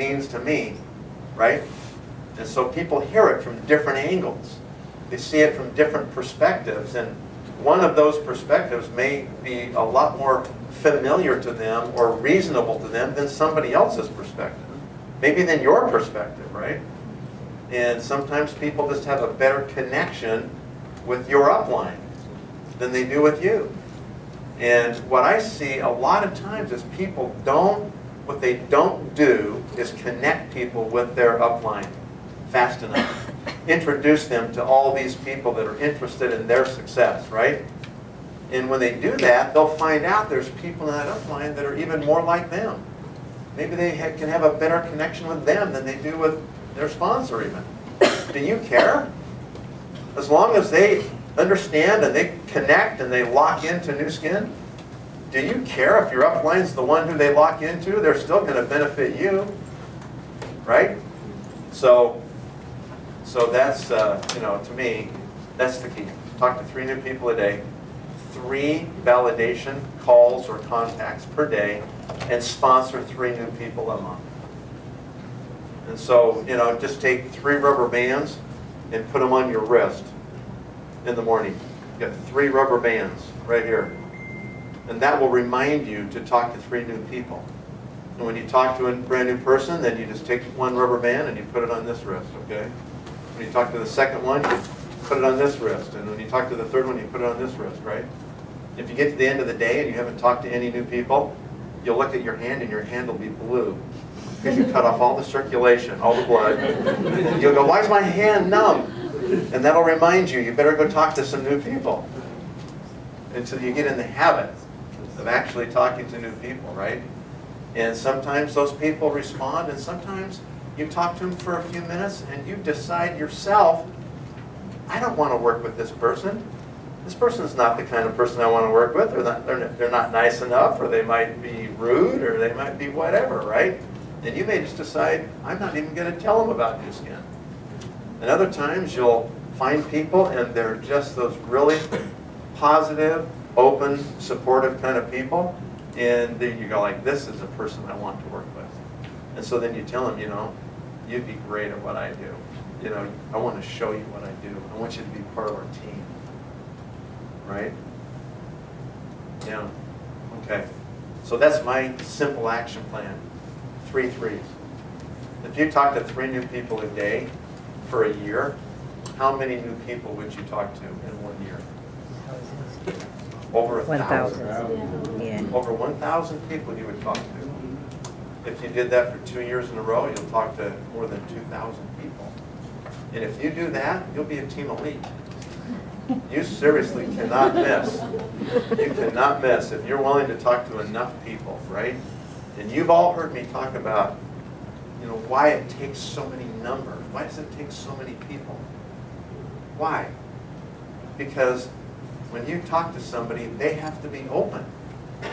means to me, right? And so people hear it from different angles. They see it from different perspectives, and one of those perspectives may be a lot more familiar to them or reasonable to them than somebody else's perspective. Maybe than your perspective, right? And sometimes people just have a better connection with your upline than they do with you. And what I see a lot of times is people what they don't do is connect people with their upline fast enough. Introduce them to all these people that are interested in their success, right? And when they do that, they'll find out there's people in that upline that are even more like them. Maybe they can have a better connection with them than they do with their sponsor even. Do you care? As long as they understand and they connect and they lock into Nu Skin, do you care if your upline's the one who they lock into? They're still going to benefit you, right? So that's, you know, to me, that's the key. Talk to 3 new people a day, 3 validation calls or contacts per day, and sponsor 3 new people a month. And so, you know, just take 3 rubber bands and put them on your wrist in the morning. You got 3 rubber bands right here. And that will remind you to talk to 3 new people. And when you talk to a brand new person, then you just take 1 rubber band and you put it on this wrist, okay? When you talk to the second one, you put it on this wrist. And when you talk to the third one, you put it on this wrist, right? If you get to the end of the day and you haven't talked to any new people, you'll look at your hand and your hand will be blue. Because you cut off all the circulation, all the blood. And you'll go, why is my hand numb? And that'll remind you, you better go talk to some new people. Until you get in the habit of actually talking to new people, right? And sometimes those people respond, and sometimes you talk to them for a few minutes and you decide yourself, I don't want to work with this person. This person's not the kind of person I want to work with. They're not nice enough, or they might be rude, or they might be whatever, right? And you may just decide, I'm not even going to tell them about Nu Skin. And other times you'll find people and they're just those really positive, open, supportive kind of people. And then you go like, this is a person I want to work with. And so then you tell them, you know, you'd be great at what I do. You know, I want to show you what I do. I want you to be part of our team. Right? Yeah. Okay. So that's my simple action plan. 3 threes. If you talk to 3 new people a day for a year, how many new people would you talk to in 1 year? Over 1,000. Yeah. Over 1,000 people you would talk to. If you did that for 2 years in a row, you'll talk to more than 2,000 people. And if you do that, you'll be a team elite. You seriously cannot miss. You cannot miss if you're willing to talk to enough people, right? And you've all heard me talk about, you know, why it takes so many numbers. Why does it take so many people? Why? Because when you talk to somebody, they have to be open.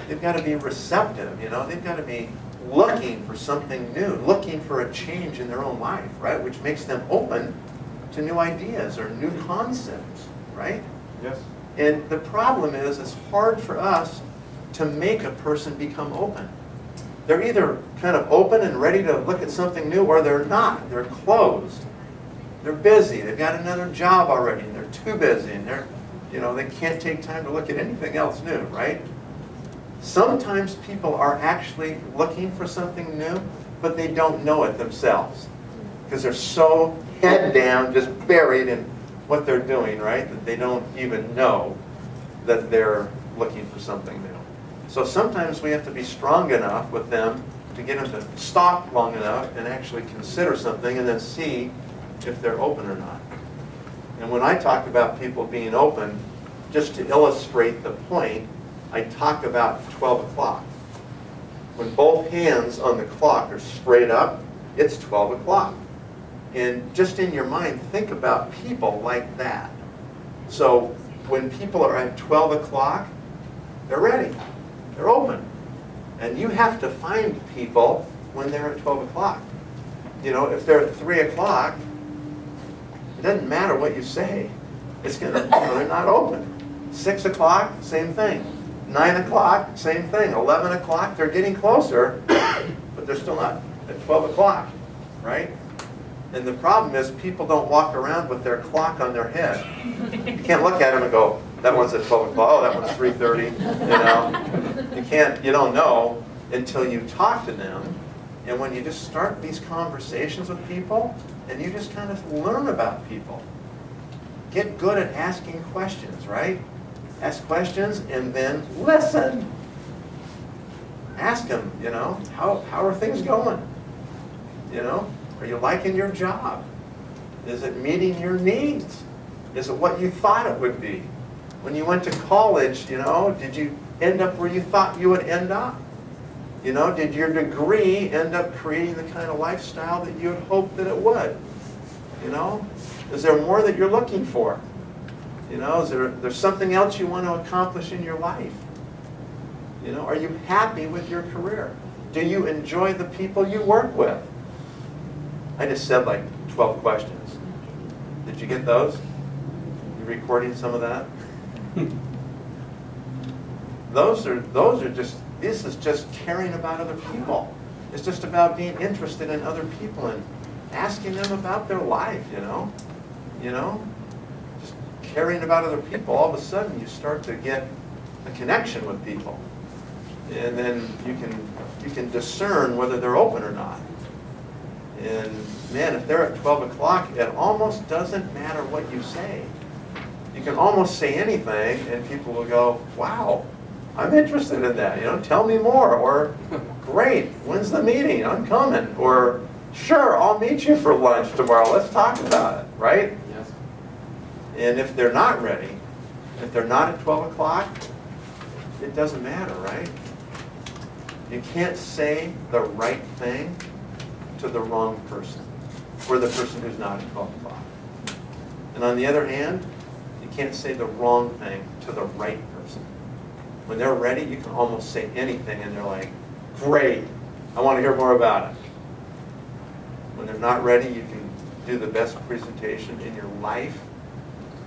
They've got to be receptive, you know. They've got to be looking for something new, looking for a change in their own life, right? Which makes them open to new ideas or new concepts, right? Yes. And the problem is, it's hard for us to make a person become open. They're either kind of open and ready to look at something new, or they're not. They're closed. They're busy. They've got another job already, and they're too busy, and they're, you know, they can't take time to look at anything else new, right? Sometimes people are actually looking for something new, but they don't know it themselves because they're so head down, just buried in what they're doing, right, that they don't even know that they're looking for something new. So sometimes we have to be strong enough with them to get them to stop long enough and actually consider something and then see if they're open or not. And when I talk about people being open, just to illustrate the point, I talk about 12 o'clock. When both hands on the clock are straight up, it's 12 o'clock. And just in your mind, think about people like that. So when people are at 12 o'clock, they're ready. They're open. And you have to find people when they're at 12 o'clock. You know, if they're at 3 o'clock, it doesn't matter what you say. It's gonna, you know, they're not open. 6 o'clock, same thing. 9 o'clock, same thing. 11 o'clock, they're getting closer, but they're still not at 12 o'clock, right? And the problem is people don't walk around with their clock on their head. You can't look at them and go, that one's at 12 o'clock, oh, that one's 3:30, you know? You don't know until you talk to them. And when you just start these conversations with people, and you just kind of learn about people. Get good at asking questions, right? Ask questions and then listen. Ask them, you know, how are things going? You know, are you liking your job? Is it meeting your needs? Is it what you thought it would be? When you went to college, you know, did you end up where you thought you would end up? You know, did your degree end up creating the kind of lifestyle that you had hoped that it would? You know, is there more that you're looking for? You know, is there's something else you want to accomplish in your life? You know, are you happy with your career? Do you enjoy the people you work with? I just said like 12 questions. Did you get those? You recording some of that? Those are just, this is just caring about other people. It's just about being interested in other people and asking them about their life, you know? You know? Just caring about other people. All of a sudden you start to get a connection with people. And then you can discern whether they're open or not. And man, if they're at 12 o'clock, it almost doesn't matter what you say. You can almost say anything and people will go, wow, I'm interested in that, you know, tell me more. Or, great, when's the meeting? I'm coming. Or, sure, I'll meet you for lunch tomorrow. Let's talk about it, right? Yes. And if they're not ready, if they're not at 12 o'clock, it doesn't matter, right? You can't say the right thing to the wrong person, or the person who's not at 12 o'clock. And on the other hand, you can't say the wrong thing to the right person. When they're ready, you can almost say anything and they're like, great, I want to hear more about it. When they're not ready, you can do the best presentation in your life.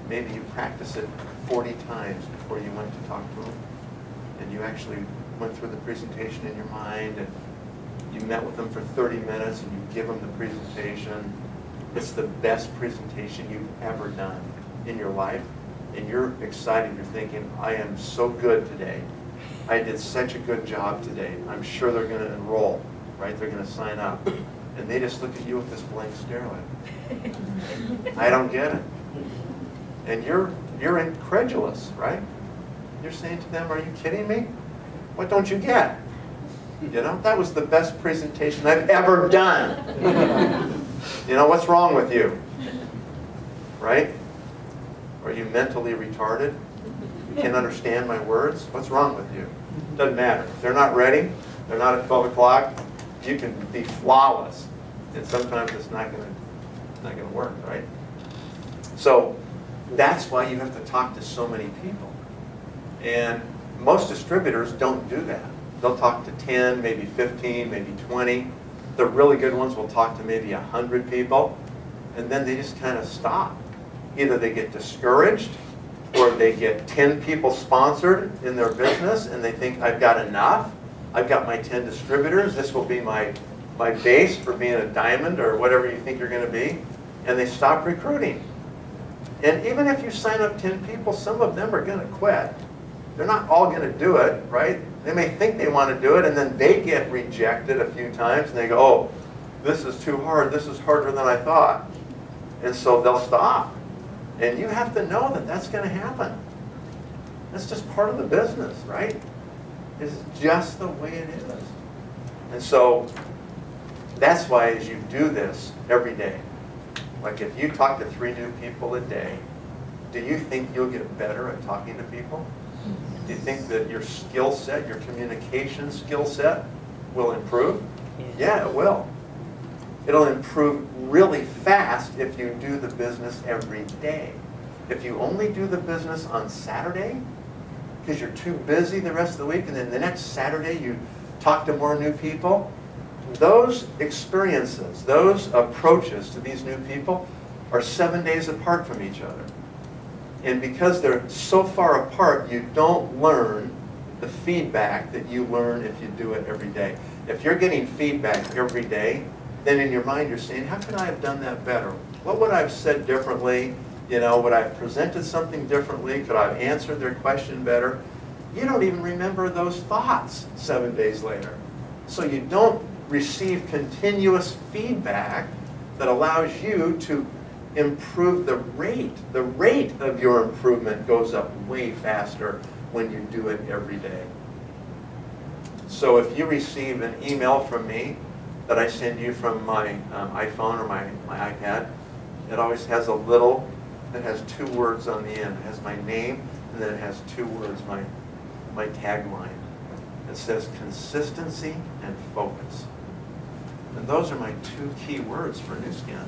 Maybe you practice it 40 times before you went to talk to them. And you actually went through the presentation in your mind, and you met with them for 30 minutes and you give them the presentation. It's the best presentation you've ever done in your life. And you're excited, you're thinking, I am so good today. I did such a good job today. I'm sure they're going to enroll, right? They're going to sign up. And they just look at you with this blank stare like, I don't get it. And you're incredulous, right? You're saying to them, are you kidding me? What don't you get? You know, that was the best presentation I've ever done. You know, what's wrong with you? Right? Are you mentally retarded? You can't understand my words? What's wrong with you? Doesn't matter. If they're not ready, they're not at 12 o'clock, you can be flawless. And sometimes it's not going to work, right? So that's why you have to talk to so many people. And most distributors don't do that. They'll talk to 10, maybe 15, maybe 20. The really good ones will talk to maybe 100 people, and then they just kind of stop. Either they get discouraged, or they get 10 people sponsored in their business, and they think, I've got enough. I've got my 10 distributors. This will be my base for being a diamond, or whatever you think you're going to be. And they stop recruiting. And even if you sign up 10 people, some of them are going to quit. They're not all going to do it, right? They may think they want to do it, and then they get rejected a few times, and they go, oh, this is too hard. This is harder than I thought. And so they'll stop. And you have to know that that's going to happen. That's just part of the business, right? It's just the way it is. And so that's why as you do this every day, like if you talk to 3 new people a day, do you think you'll get better at talking to people? Do you think that your skill set, your communication skill set will improve? Yeah, it will. It'll improve really fast if you do the business every day. If you only do the business on Saturday, because you're too busy the rest of the week, and then the next Saturday you talk to more new people, those experiences, those approaches to these new people are 7 days apart from each other. And because they're so far apart, you don't learn the feedback that you learn if you do it every day. If you're getting feedback every day, then in your mind you're saying, how could I have done that better? What would I have said differently? You know, would I have presented something differently? Could I have answered their question better? You don't even remember those thoughts 7 days later. So you don't receive continuous feedback that allows you to improve the rate. The rate of your improvement goes up way faster when you do it every day. So if you receive an email from me that I send you from my iPhone or my iPad, it always has a little, it has 2 words on the end. It has my name, and then it has 2 words, my tagline. It says consistency and focus. And those are my 2 key words for Nu Skin.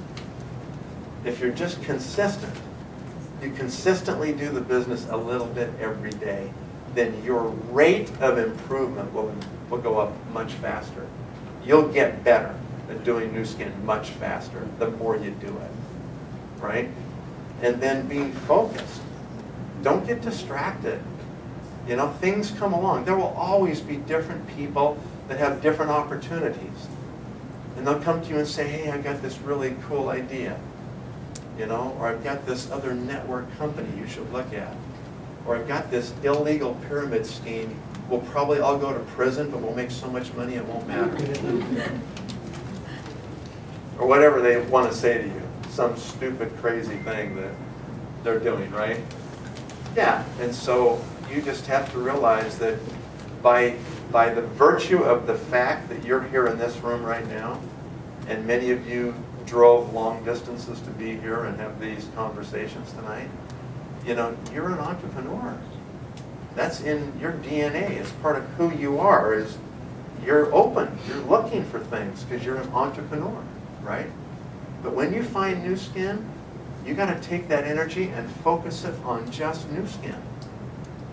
If you're just consistent, you consistently do the business a little bit every day, then your rate of improvement will go up much faster. You'll get better at doing Nu Skin much faster the more you do it, right? And then being focused. Don't get distracted. You know, things come along. There will always be different people that have different opportunities. And they'll come to you and say, hey, I got this really cool idea. You know, or I've got this other network company you should look at. Or I've got this illegal pyramid scheme. We'll probably all go to prison, but we'll make so much money it won't matter. Or whatever they want to say to you. Some stupid, crazy thing that they're doing, right? Yeah, and so you just have to realize that by the virtue of the fact that you're here in this room right now, and many of you drove long distances to be here and have these conversations tonight, you know, you're an entrepreneur. That's in your DNA. It's part of who you are. Is you're open. You're looking for things because you're an entrepreneur, right? But when you find Nu Skin, you got to take that energy and focus it on just Nu Skin.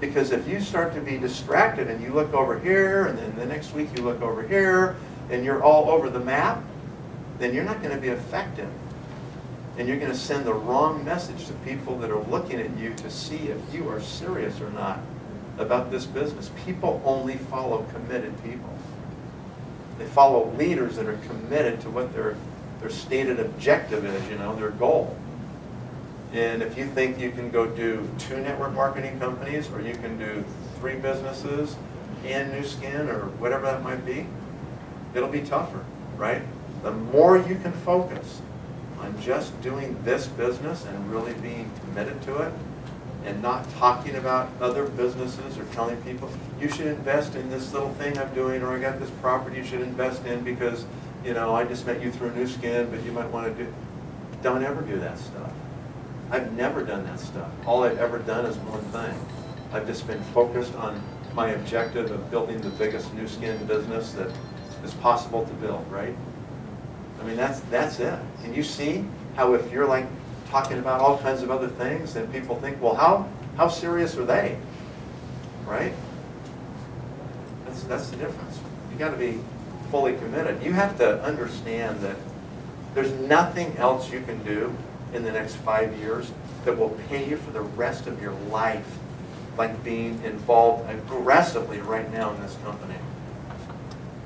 Because if you start to be distracted and you look over here, and then the next week you look over here, and you're all over the map, then you're not going to be effective. And you're going to send the wrong message to people that are looking at you to see if you are serious or not about this business. People only follow committed people. They follow leaders that are committed to what their stated objective is, you know, their goal. And if you think you can go do 2 network marketing companies, or you can do 3 businesses and Nu Skin, or whatever that might be, it'll be tougher, right? The more you can focus on just doing this business and really being committed to it, and not talking about other businesses or telling people, you should invest in this little thing I'm doing, or I got this property you should invest in because, you know, I just met you through Nu Skin, but you might want to do. Don't ever do that stuff. I've never done that stuff. All I've ever done is one thing. I've just been focused on my objective of building the biggest Nu Skin business that is possible to build, right? I mean, that's it. Can you see how if you're like talking about all kinds of other things, then people think, well, how serious are they, right? That's the difference. You got to be fully committed. You have to understand that there's nothing else you can do in the next 5 years that will pay you for the rest of your life like being involved aggressively right now in this company.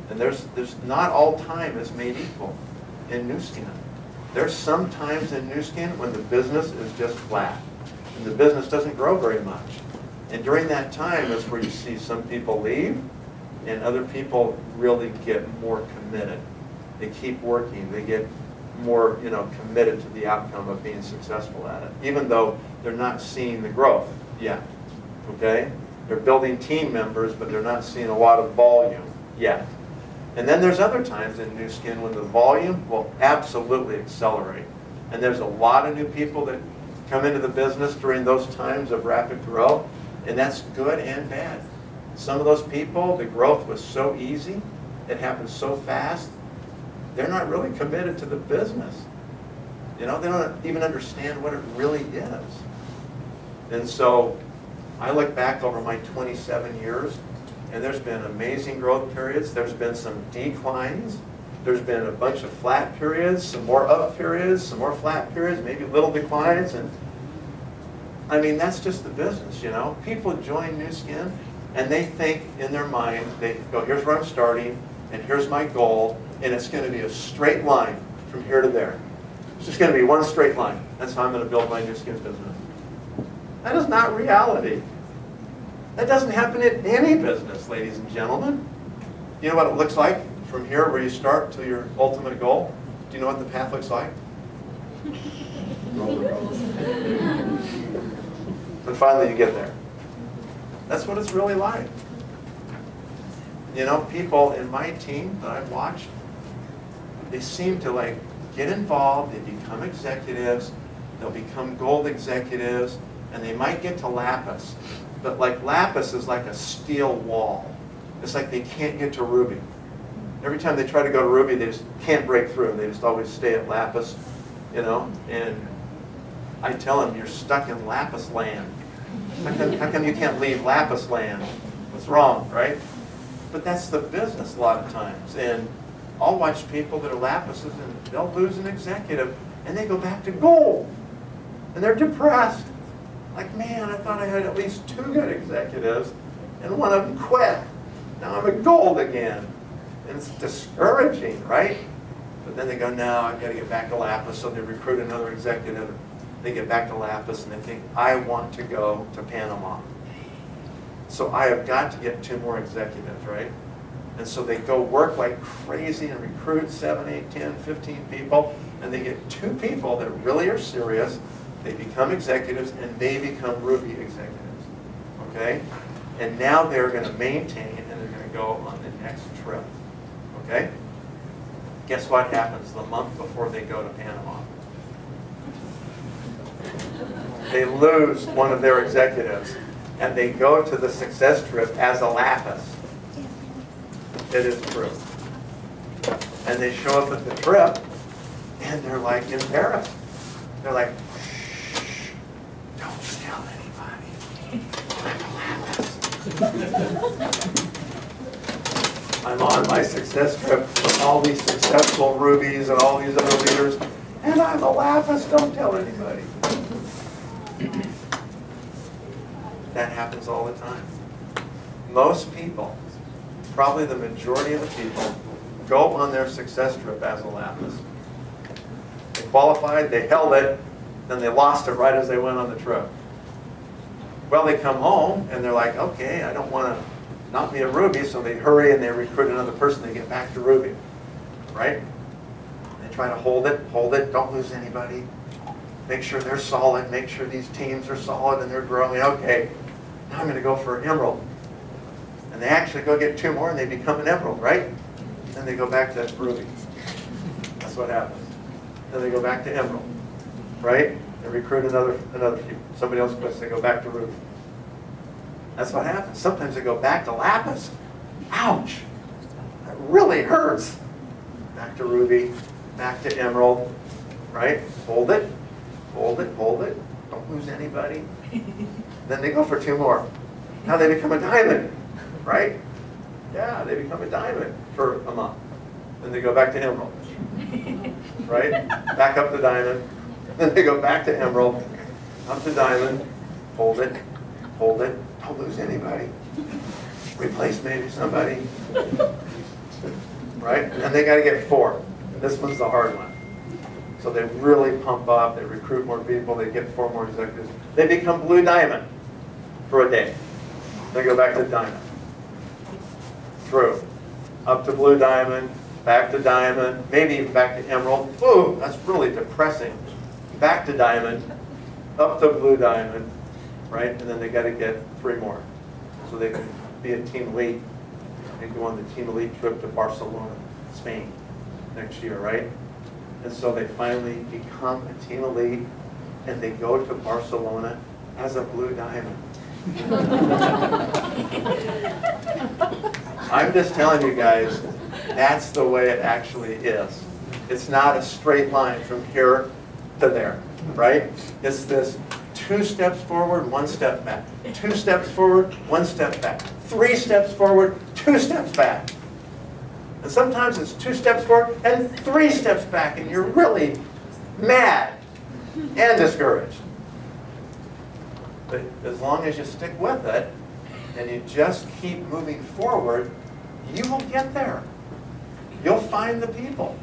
And there's not all time is made equal in Nu Skin. There's some times in Nu Skin when the business is just flat and the business doesn't grow very much. And during that time is where you see some people leave and other people really get more committed. They keep working. They get more, you know, committed to the outcome of being successful at it, even though they're not seeing the growth yet. Okay? They're building team members, but they're not seeing a lot of volume yet. And then there's other times in Nu Skin when the volume will absolutely accelerate. And there's a lot of new people that come into the business during those times of rapid growth, and that's good and bad. Some of those people, the growth was so easy, it happened so fast, they're not really committed to the business. You know, they don't even understand what it really is. And so I look back over my 27 years, and there's been amazing growth periods. There's been some declines. There's been a bunch of flat periods, some more up periods, some more flat periods, maybe little declines. And I mean, that's just the business, you know. People join Nu Skin, and they think in their mind, they go, here's where I'm starting, and here's my goal, and it's going to be a straight line from here to there. It's just going to be one straight line. That's how I'm going to build my Nu Skin business. That is not reality. That doesn't happen in any business, ladies and gentlemen. You know what it looks like from here where you start to your ultimate goal? Do you know what the path looks like? Roller coaster. But finally you get there. That's what it's really like. You know, people in my team that I've watched, they seem to like get involved, they become executives, they'll become gold executives, and they might get to Lapis. But like Lapis is like a steel wall. It's like they can't get to Ruby. Every time they try to go to Ruby, they just can't break through. They just always stay at Lapis, you know. And I tell them, you're stuck in Lapis land. How come you can't leave Lapis land? What's wrong, right? But that's the business a lot of times. And I'll watch people that are Lapises and they'll lose an executive and they go back to gold. And they're depressed. Like, man, I thought I had at least 2 good executives and one of them quit. Now I'm at gold again. And it's discouraging, right? But then they go, no, I've got to get back to Lapis. So they recruit another executive. They get back to Lapis and they think, I want to go to Panama. So I have got to get 2 more executives, right? And so they go work like crazy and recruit 7, 8, 10, 15 people. And they get 2 people that really are serious. They become executives and they become Ruby executives, okay? And now they're going to maintain and they're going to go on the next trip, okay? Guess what happens the month before they go to Panama? They lose one of their executives and they go to the success trip as a Lapis. It is true. And they show up at the trip and they're like embarrassed. They're like, shh, don't tell anybody. I'm a Lapis. I'm on my success trip with all these successful Rubies and all these other leaders, and I'm a Lapis, don't tell anybody. That happens all the time. Most people, probably the majority of the people, go on their success trip as a Lapis. They qualified, they held it, then they lost it right as they went on the trip. Well, they come home and they're like, okay, I don't want to not be a Ruby, so they hurry and they recruit another person, they get back to Ruby, right? They try to hold it, don't lose anybody. Make sure they're solid, make sure these teams are solid and they're growing. Okay, now I'm going to go for an Emerald. And they actually go get 2 more and they become an Emerald, right? Then they go back to Ruby. That's what happens. Then they go back to Emerald, right? They recruit another few. Somebody else quits, they go back to Ruby. That's what happens. Sometimes they go back to Lapis. Ouch! That really hurts. Back to Ruby, back to Emerald, right? Hold it, hold it, hold it. Don't lose anybody. Then they go for 2 more. Now they become a diamond, right? Yeah, they become a diamond for a month. Then they go back to Emerald, right? Back up to diamond. Then they go back to Emerald, up to diamond. Hold it, hold it. Don't lose anybody. Replace maybe somebody. Right? And they got to get 4. This one's the hard one. So they really pump up. They recruit more people. They get 4 more executives. They become blue diamond for a day. They go back to diamond. True. Up to blue diamond, back to diamond, maybe even back to emerald. Ooh, that's really depressing. Back to diamond, up to blue diamond, right? And then they got to get 3 more. So they can be a team elite. They go on the team elite trip to Barcelona, Spain next year, right? And so they finally become a team elite and they go to Barcelona as a blue diamond. I'm just telling you guys, that's the way it actually is. It's not a straight line from here to there, right? It's this 2 steps forward, 1 step back. 2 steps forward, 1 step back. 3 steps forward, 2 steps back. And sometimes it's 2 steps forward and 3 steps back, and you're really mad and discouraged. But as long as you stick with it, and you just keep moving forward, you will get there. You'll find the people.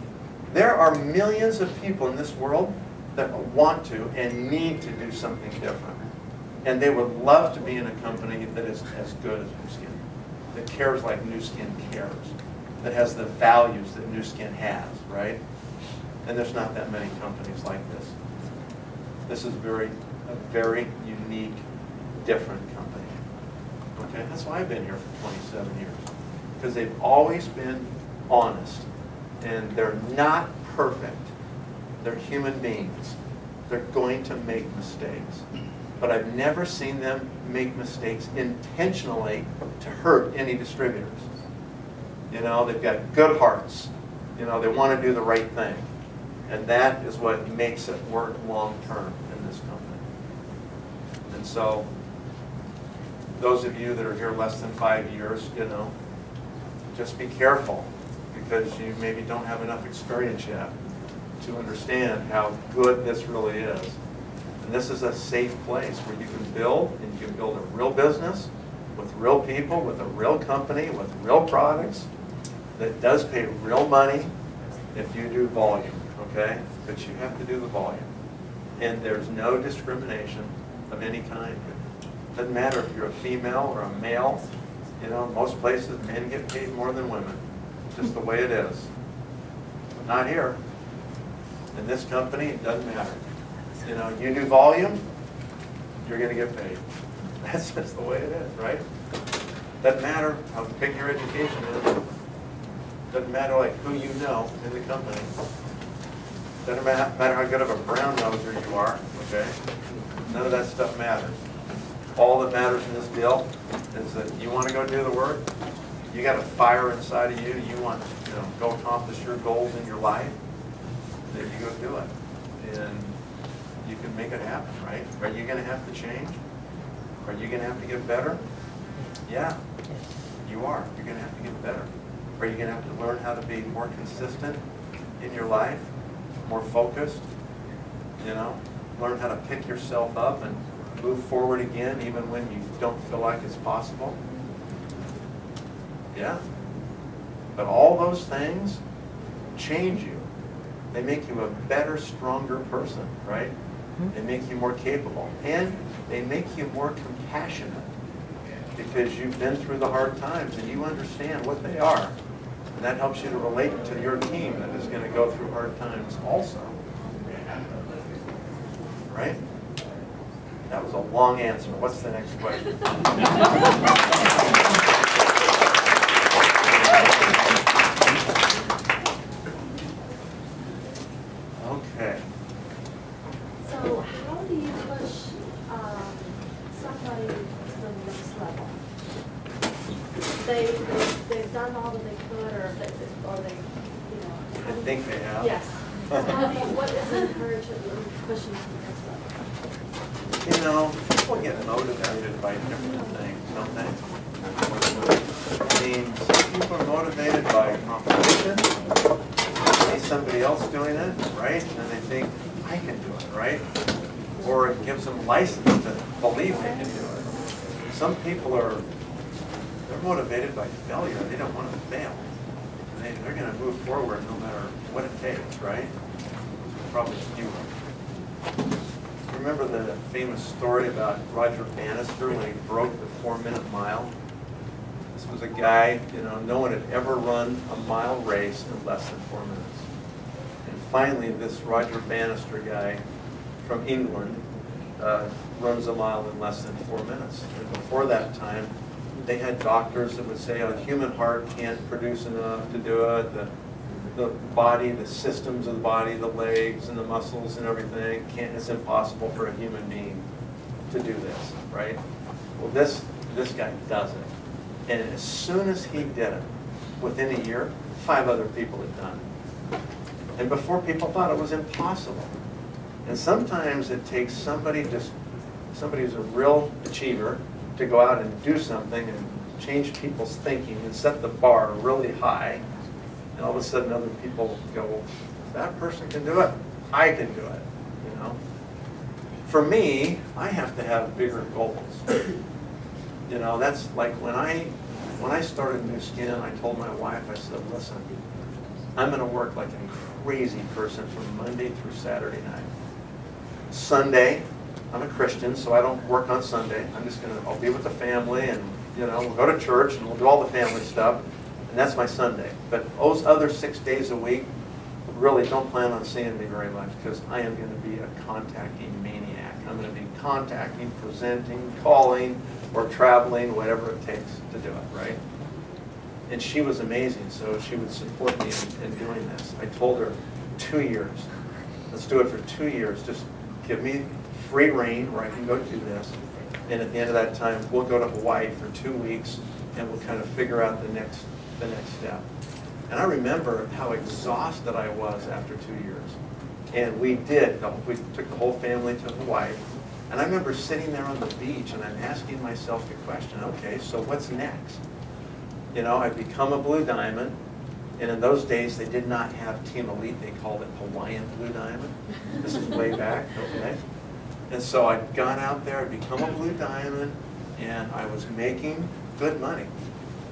There are millions of people in this world that want to and need to do something different. And they would love to be in a company that is as good as Nu Skin, that cares like Nu Skin cares, that has the values that Nu Skin has, right? And there's not that many companies like this. This is a very unique, different company. Okay, that's why I've been here for 27 years. Because they've always been honest. And they're not perfect. They're human beings. They're going to make mistakes. But I've never seen them make mistakes intentionally to hurt any distributors. You know, they've got good hearts. You know, they want to do the right thing. And that is what makes it work long term in this company. And so, those of you that are here less than 5 years, you know, just be careful, because you maybe don't have enough experience yet to understand how good this really is. And this is a safe place where you can build, and you can build a real business with real people, with a real company, with real products that does pay real money if you do volume, okay? But you have to do the volume. And there's no discrimination of any kind. It doesn't matter if you're a female or a male. You know, most places men get paid more than women. Just the way it is. But not here. In this company, it doesn't matter. You know, you do volume, you're going to get paid. That's just the way it is, right? Doesn't matter how big your education is. Doesn't matter like who you know in the company. Doesn't matter how good of a brown noser you are, okay? None of that stuff matters. All that matters in this deal is that you want to go do the work. You got a fire inside of you. You want to, go accomplish your goals in your life. Then you go do it, and you can make it happen, right? Are you going to have to change? Are you going to have to get better? Yeah, you are. You're going to have to get better. Are you going to have to learn how to be more consistent in your life, more focused? Learn how to pick yourself up and move forward again, even when you don't feel like it's possible. Yeah. But all those things change you. They make you a better, stronger person, right? They make you more capable. And they make you more compassionate, because you've been through the hard times and you understand what they are. And that helps you to relate to your team that is going to go through hard times also. Right? That was a long answer. What's the next question? Okay. So how do you push somebody to the next level? They've done all that they could, or they I think they have. Yes. So what is encouraging pushing to the next level? People get motivated by different things, don't they? I mean, some people are motivated by competition. They see somebody else doing it, right? And they think, I can do it, right? Or it gives them license to believe they can do it. Some people they're motivated by failure. They don't want to fail. They're going to move forward no matter what it takes, right? Probably fewer. Remember the famous story about Roger Bannister when he broke the 4-minute mile? This was a guy, no one had ever run a mile race in less than 4 minutes. And finally, this Roger Bannister guy from England runs a mile in less than 4 minutes. And before that time, they had doctors that would say a human heart can't produce enough to do it. The body, the systems of the body, the legs and the muscles and everything, it's impossible for a human being to do this, right? Well, this guy does it. And as soon as he did it, within a year, 5 other people had done it. And before, people thought it was impossible. And sometimes it takes somebody who's a real achiever to go out and do something and change people's thinking and set the bar really high. And all of a sudden other people go, well, if that person can do it, I can do it, For me, I have to have bigger goals. That's like when I started Nu Skin, I told my wife, I said, listen, I'm going to work like a crazy person from Monday through Saturday night. Sunday, I'm a Christian, so I don't work on Sunday. I'll be with the family, and we'll go to church and we'll do all the family stuff, and that's my Sunday. But those other 6 days a week, really don't plan on seeing me very much, because I am going to be a contacting maniac. I'm going to be contacting, presenting, calling, or traveling, whatever it takes to do it, right? And she was amazing, so she would support me in doing this. I told her 2 years. Let's do it for 2 years. Just give me free reign where I can go do this. And at the end of that time, we'll go to Hawaii for 2 weeks, and we'll kind of figure out the next step. And I remember how exhausted I was after 2 years. And we took the whole family to Hawaii. And I remember sitting there on the beach, and I'm asking myself the question, okay, so what's next? I'd become a Blue Diamond, and in those days they did not have Team Elite. They called it Hawaiian Blue Diamond. This is way back, okay? And so I'd gone out there, I'd become a Blue Diamond, and I was making good money.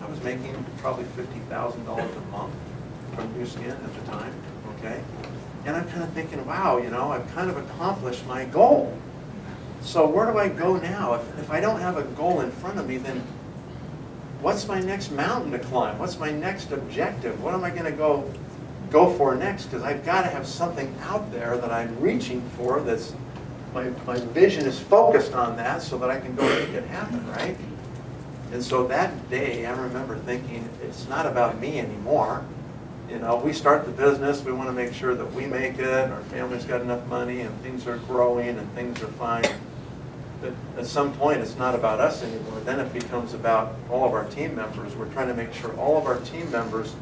I was making probably $50,000 a month from Nu Skin at the time, okay? And I'm kind of thinking, wow, I've kind of accomplished my goal. So where do I go now? If I don't have a goal in front of me, then what's my next mountain to climb? What's my next objective? What am I going to go for next? Because I've got to have something out there that I'm reaching for that's, my vision is focused on that, so that I can go make it happen, right? And so that day, I remember thinking, it's not about me anymore. We start the business, we want to make sure that we make it, our family's got enough money, and things are growing, and things are fine. But at some point, it's not about us anymore. Then it becomes about all of our team members. We're trying to make sure all of our team members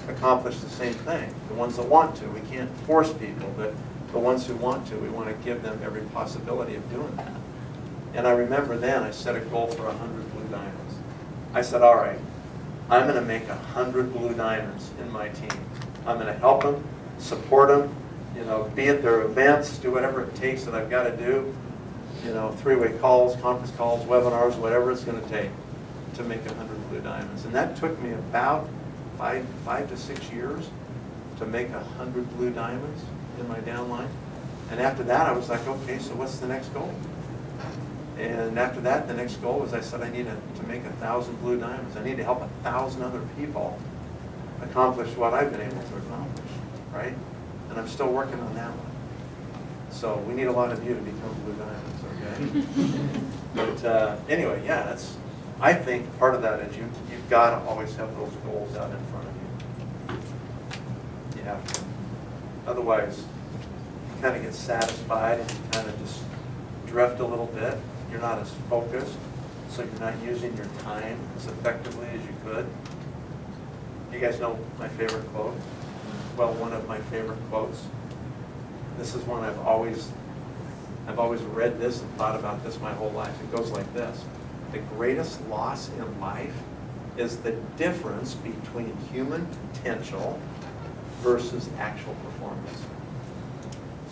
accomplish the same thing. The ones that want to. We can't force people, but the ones who want to, we want to give them every possibility of doing that. And I remember then I set a goal for 100 Blue Diamonds. I said, all right, I'm going to make 100 Blue Diamonds in my team. I'm going to help them, support them, be at their events, do whatever it takes that I've got to do. 3-way calls, conference calls, webinars, whatever it's going to take to make 100 Blue Diamonds. And that took me about 5 to 6 years to make 100 Blue Diamonds in my downline. And after that, I was like, okay, so what's the next goal? And after that, the next goal was, I said, I need to make 1,000 Blue Diamonds. I need to help 1,000 other people accomplish what I've been able to accomplish, right? And I'm still working on that one. So we need a lot of you to become Blue Diamonds, okay? But anyway, yeah, I think part of that is you've got to always have those goals out in front of you. You have to. Otherwise, you kind of get satisfied and you kind of just drift a little bit. You're not as focused, so you're not using your time as effectively as you could. You guys know my favorite quote? Well, one of my favorite quotes. This is one I've always read this and thought about this my whole life. It goes like this: the greatest loss in life is the difference between human potential versus actual performance.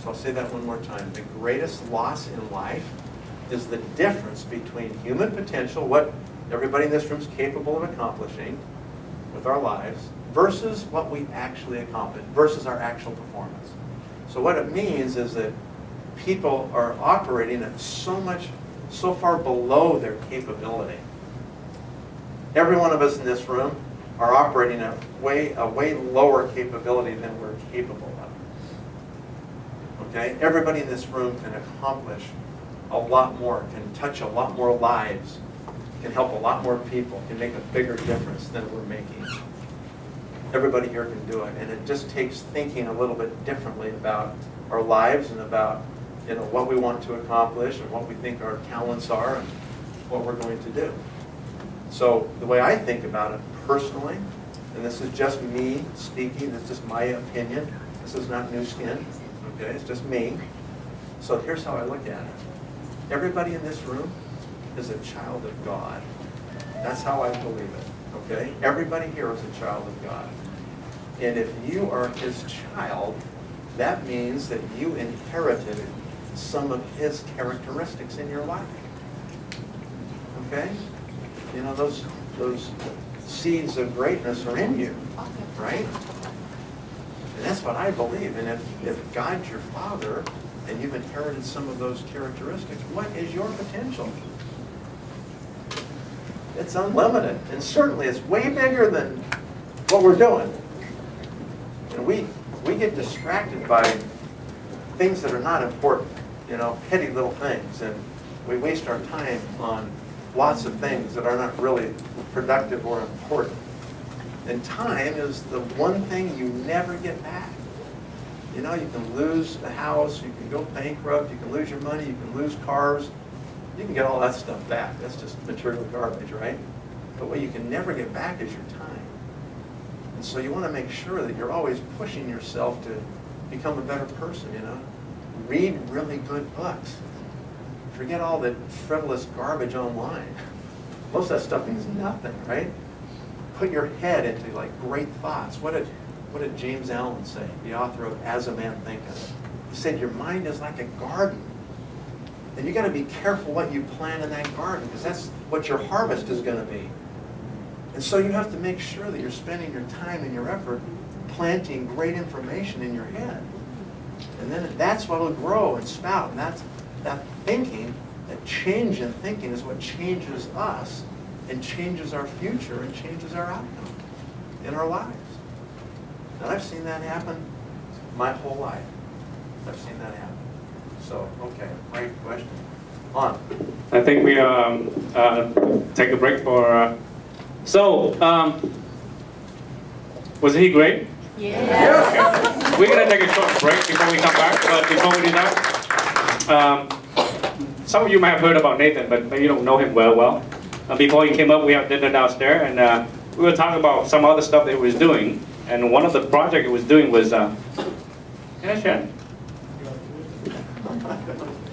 So I'll say that one more time. The greatest loss in life is the difference between human potential, what everybody in this room is capable of accomplishing with our lives, versus what we actually accomplish, versus our actual performance. So what it means is that people are operating at so far below their capability. Every one of us in this room are operating at a way lower capability than we're capable of. Okay? Everybody in this room can accomplish a lot more, can touch a lot more lives, can help a lot more people, can make a bigger difference than we're making. Everybody here can do it, and it just takes thinking a little bit differently about our lives and about what we want to accomplish and what we think our talents are and what we're going to do. So the way I think about it personally, and this is just me speaking, it's just my opinion, this is not Nu Skin, okay, it's just me. So here's how I look at it. Everybody in this room is a child of God. That's how I believe it, okay? Everybody here is a child of God. And if you are His child, that means that you inherited some of His characteristics in your life. Okay? Those seeds of greatness are in you, right? that's what I believe. And if God's your Father, and you've inherited some of those characteristics, what is your potential? It's unlimited. And certainly it's way bigger than what we're doing. And we get distracted by things that are not important, you know, petty little things. And we waste our time on lots of things that are not really productive or important. And time is the one thing you never get back. You know, you can lose a house, you can go bankrupt, you can lose your money, you can lose cars. You can get all that stuff back. That's just material garbage, right? But what you can never get back is your time. And so you want to make sure that you're always pushing yourself to become a better person, you know? Read really good books. Forget all the frivolous garbage online. Most of that stuff means nothing, right? Put your head into like great thoughts. What did James Allen say, the author of As a Man Thinketh? He said, your mind is like a garden. And you got to be careful what you plant in that garden, because that's what your harvest is going to be. And so you have to make sure that you're spending your time and your effort planting great information in your head. And then that's what will grow and spout. And that's that thinking, that change in thinking is what changes us and changes our future and changes our outcome in our lives. And I've seen that happen my whole life. I've seen that happen. So, okay, great question. On. I think we take a break for. Was he great? Yeah. Okay. We're gonna take a short break before we come back. But before we do that, some of you might have heard about Nathan, but maybe you don't know him well. Before he came up, we had dinner downstairs, and we were talking about some other stuff that he was doing. And one of the projects he was doing was, can I share?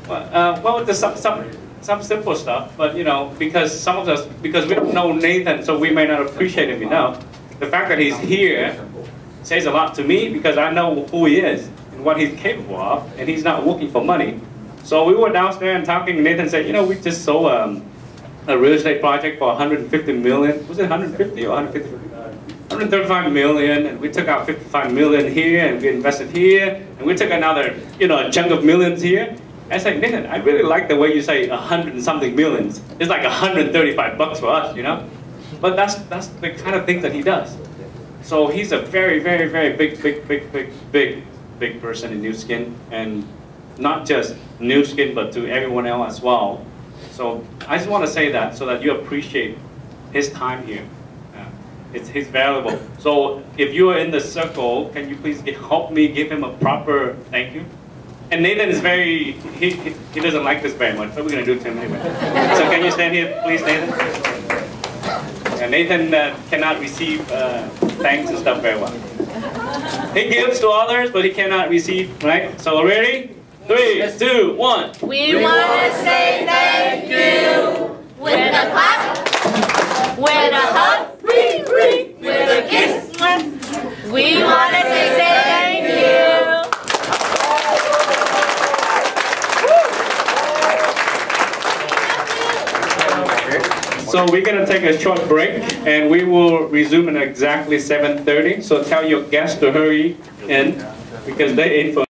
Well, there's some simple stuff, but you know, because we don't know Nathan, so we may not appreciate him enough. The fact that he's here says a lot to me, because I know who he is and what he's capable of, and he's not working for money. So we were downstairs and talking, and Nathan said, you know, we just sold a real estate project for 150 million. Was it 150 or 150? 135 million, and we took out 55 million here, and we invested here, and we took another, you know, a chunk of millions here. I said, Nathan, I really like the way you say 100 and something millions. It's like 135 bucks for us, you know? But that's the kind of thing that he does. So he's a very, very, very big person in New Skin, and not just New Skin, but to everyone else as well. So I just want to say that so that you appreciate his time here. He's valuable. So if you are in the circle, can you please help me give him a proper thank you? And Nathan is very, he doesn't like this very much, but we're going to do it to him anyway. So can you stand here, please, Nathan? And Nathan cannot receive thanks and stuff very well. He gives to others, but he cannot receive, right? So ready? 3, 2, 1. We want to say thank you with a clap, with a hug, with a kiss. We want to say thank you. So we're going to take a short break, and we will resume at exactly 7:30. So tell your guests to hurry in, because they're in for